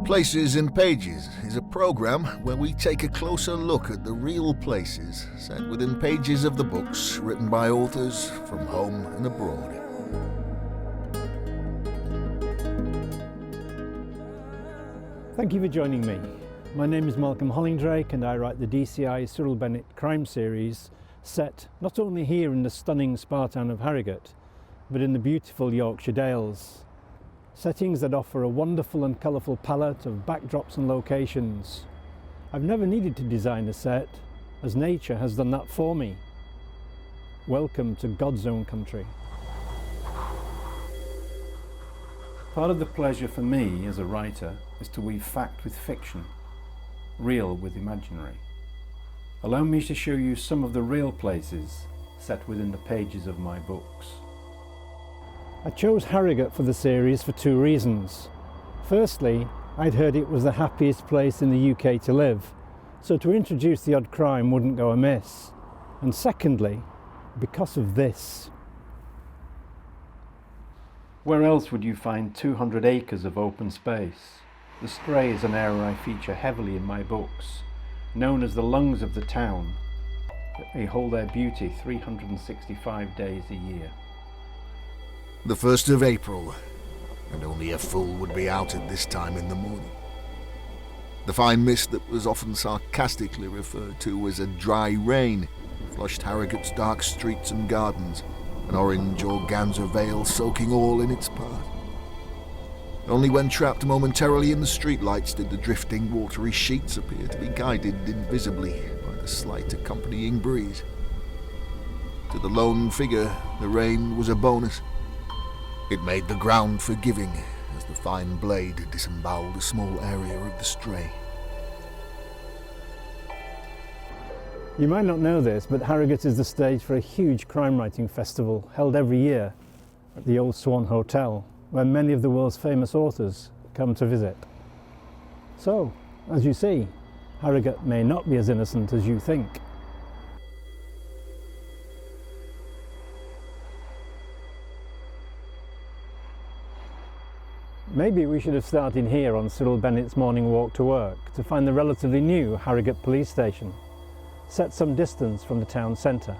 Places in Pages is a program where we take a closer look at the real places set within pages of the books written by authors from home and abroad. Thank you for joining me. My name is Malcolm Hollingdrake and I write the DCI Cyril Bennett crime series set not only here in the stunning spa town of Harrogate, but in the beautiful Yorkshire Dales. Settings that offer a wonderful and colourful palette of backdrops and locations. I've never needed to design a set, as nature has done that for me. Welcome to God's own country. Part of the pleasure for me as a writer is to weave fact with fiction, real with imaginary. Allow me to show you some of the real places set within the pages of my books. I chose Harrogate for the series for two reasons. Firstly, I'd heard it was the happiest place in the UK to live, so to introduce the odd crime wouldn't go amiss. And secondly, because of this. Where else would you find 200 acres of open space? The Stray is an area I feature heavily in my books, known as the lungs of the town. They hold their beauty 365 days a year. The 1st of April, and only a fool would be out at this time in the morning. The fine mist that was often sarcastically referred to as a dry rain flushed Harrogate's dark streets and gardens, an orange organza veil soaking all in its path. Only when trapped momentarily in the streetlights did the drifting watery sheets appear to be guided invisibly by the slight accompanying breeze. To the lone figure, the rain was a bonus. It made the ground forgiving as the fine blade disemboweled a small area of the Stray. You might not know this, but Harrogate is the stage for a huge crime writing festival held every year at the Old Swan Hotel, where many of the world's famous authors come to visit. So, as you see, Harrogate may not be as innocent as you think. Maybe we should have started here on Cyril Bennett's morning walk to work to find the relatively new Harrogate Police Station, set some distance from the town centre.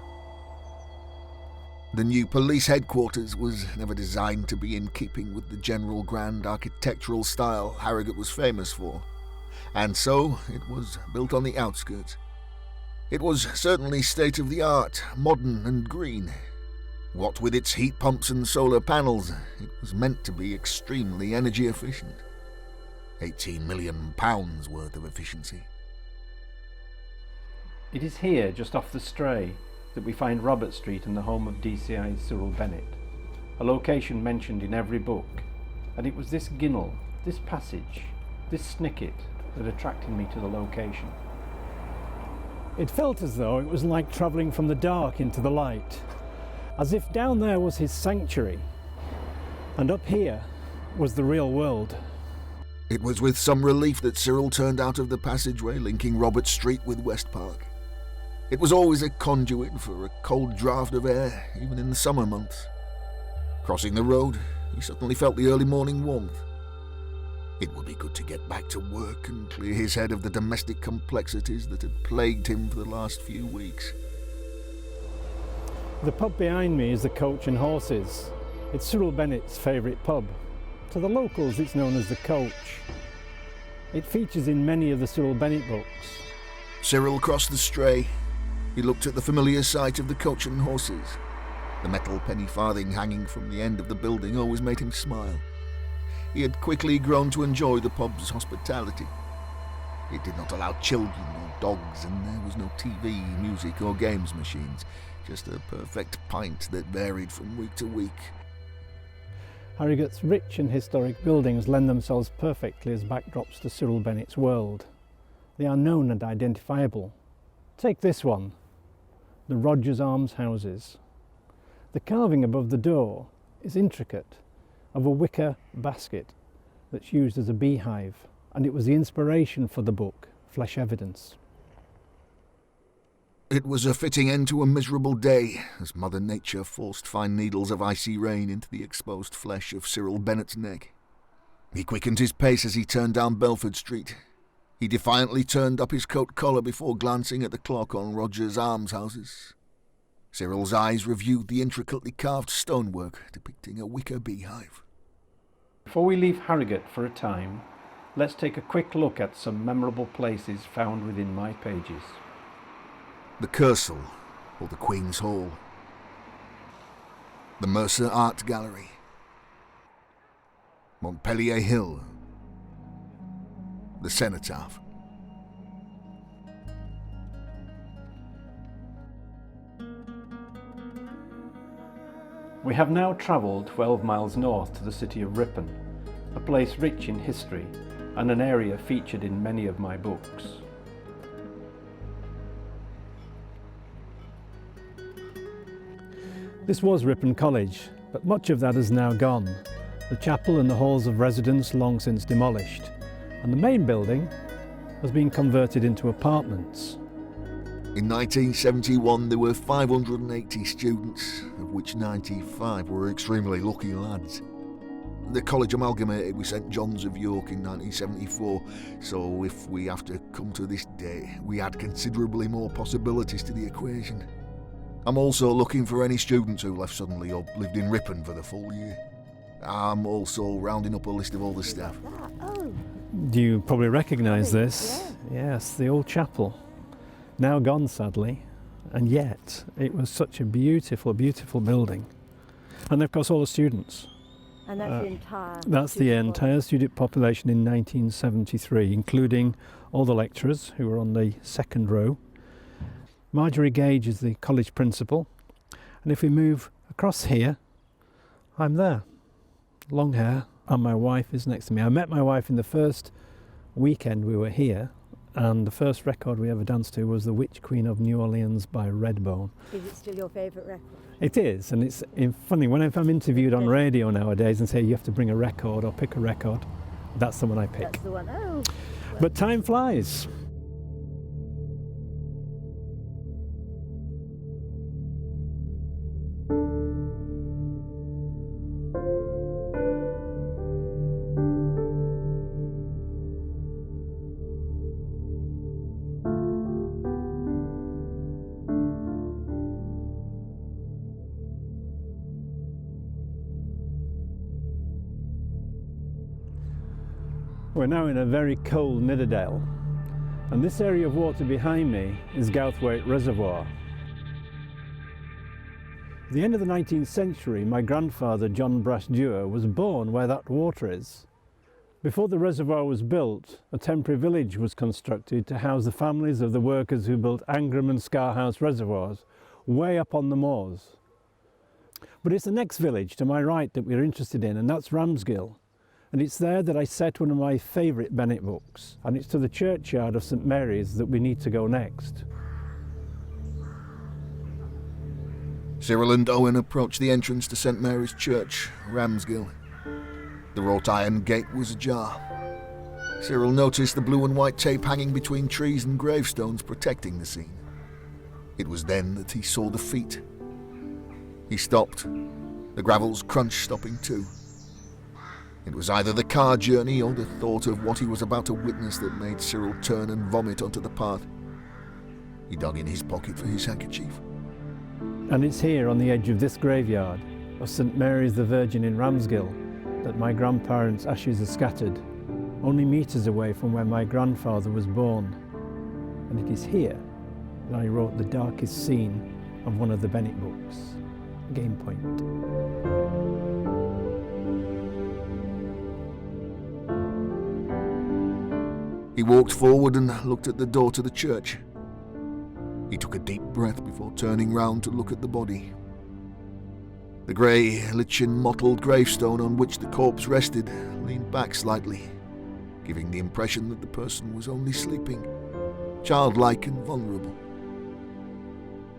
The new police headquarters was never designed to be in keeping with the general grand architectural style Harrogate was famous for, and so it was built on the outskirts. It was certainly state-of-the-art, modern and green. What with its heat pumps and solar panels, it was meant to be extremely energy efficient. £18 million worth of efficiency. It is here, just off the Stray, that we find Robert Street and the home of DCI Cyril Bennett, a location mentioned in every book, and it was this ginnel, this passage, this snicket that attracted me to the location. It felt as though it was like travelling from the dark into the light, as if down there was his sanctuary, and up here was the real world. It was with some relief that Cyril turned out of the passageway linking Robert Street with West Park. It was always a conduit for a cold draught of air, even in the summer months. Crossing the road, he suddenly felt the early morning warmth. It would be good to get back to work and clear his head of the domestic complexities that had plagued him for the last few weeks. The pub behind me is the Coach and Horses. It's Cyril Bennett's favourite pub. To the locals it's known as the Coach. It features in many of the Cyril Bennett books. Cyril crossed the Stray. He looked at the familiar sight of the Coach and Horses. The metal penny farthing hanging from the end of the building always made him smile. He had quickly grown to enjoy the pub's hospitality. It did not allow children or dogs, and there was no TV, music or games machines. Just a perfect pint that varied from week to week. Harrogate's rich and historic buildings lend themselves perfectly as backdrops to Cyril Bennett's world. They are known and identifiable. Take this one, the Rogers Arms houses. The carving above the door is intricate, of a wicker basket that's used as a beehive, and it was the inspiration for the book, Flesh Evidence. It was a fitting end to a miserable day, as Mother Nature forced fine needles of icy rain into the exposed flesh of Cyril Bennett's neck. He quickened his pace as he turned down Belford Street. He defiantly turned up his coat collar before glancing at the clock on Roger's almshouses. Cyril's eyes reviewed the intricately carved stonework depicting a wicker beehive. Before we leave Harrogate for a time, let's take a quick look at some memorable places found within my pages. The Kersal, or the Queen's Hall. The Mercer Art Gallery. Montpellier Hill. The Cenotaph. We have now travelled 12 miles north to the city of Ripon, a place rich in history and an area featured in many of my books. This was Ripon College, but much of that has now gone. The chapel and the halls of residence long since demolished, and the main building has been converted into apartments. In 1971 there were 580 students, of which 95 were extremely lucky lads. The college amalgamated with St John's of York in 1974, so if we have to come to this day, we add considerably more possibilities to the equation. I'm also looking for any students who left suddenly or lived in Ripon for the full year. I'm also rounding up a list of all the staff. You probably recognise this. Yes, the old chapel. Now gone, sadly, and yet it was such a beautiful, beautiful building. And of course all the students. And that's the entire... That's the entire student population in 1973, including all the lecturers who were on the second row. Marjorie Gage is the college principal, and if we move across here, I'm there. Long hair, and my wife is next to me. I met my wife in the first weekend we were here, and the first record we ever danced to was The Witch Queen of New Orleans by Redbone. Is it still your favourite record? It is, and it's funny, when I'm interviewed on radio nowadays and say you have to bring a record or pick a record, that's the one I pick. That's the one, oh. But time flies. We're now in a very cold Nidderdale, and this area of water behind me is Gowthwaite Reservoir. At the end of the 19th century, my grandfather, John Brash Dewar, was born where that water is. Before the reservoir was built, a temporary village was constructed to house the families of the workers who built Angram and Scarhouse reservoirs, way up on the moors. But it's the next village to my right that we're interested in, and that's Ramsgill. And it's there that I set one of my favourite Bennett books, and it's to the churchyard of St Mary's that we need to go next. Cyril and Owen approached the entrance to St Mary's Church, Ramsgill. The wrought iron gate was ajar. Cyril noticed the blue and white tape hanging between trees and gravestones protecting the scene. It was then that he saw the feet. He stopped. The gravels crunched, stopping too. It was either the car journey or the thought of what he was about to witness that made Cyril turn and vomit onto the path. He dug in his pocket for his handkerchief. And it's here on the edge of this graveyard of St Mary's the Virgin in Ramsgill that my grandparents' ashes are scattered, only metres away from where my grandfather was born. And it is here that I wrote the darkest scene of one of the Bennett books, Game Point. He walked forward and looked at the door to the church. He took a deep breath before turning round to look at the body. The grey, lichen-mottled gravestone on which the corpse rested leaned back slightly, giving the impression that the person was only sleeping, childlike and vulnerable.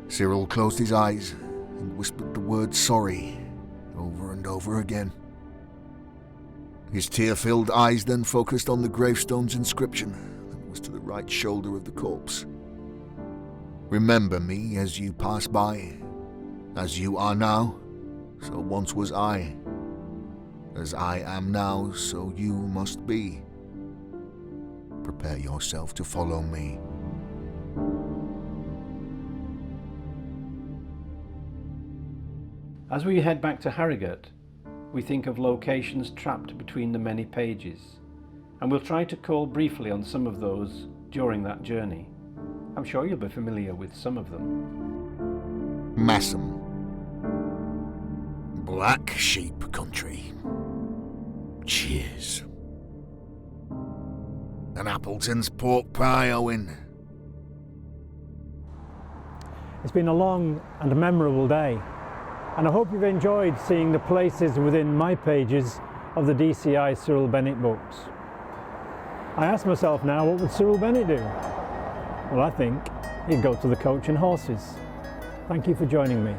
Cyril closed his eyes and whispered the word sorry over and over again. His tear-filled eyes then focused on the gravestone's inscription that was to the right shoulder of the corpse. Remember me as you pass by. As you are now, so once was I. As I am now, so you must be. Prepare yourself to follow me. As we head back to Harrogate, we think of locations trapped between the many pages, and we'll try to call briefly on some of those during that journey. I'm sure you'll be familiar with some of them. Massam. Black Sheep Country. Cheers. And Appleton's pork pie, Owen. It's been a long and memorable day, and I hope you've enjoyed seeing the places within my pages of the DCI Cyril Bennett books. I ask myself now, what would Cyril Bennett do? Well, I think he'd go to the Coach and Horses. Thank you for joining me.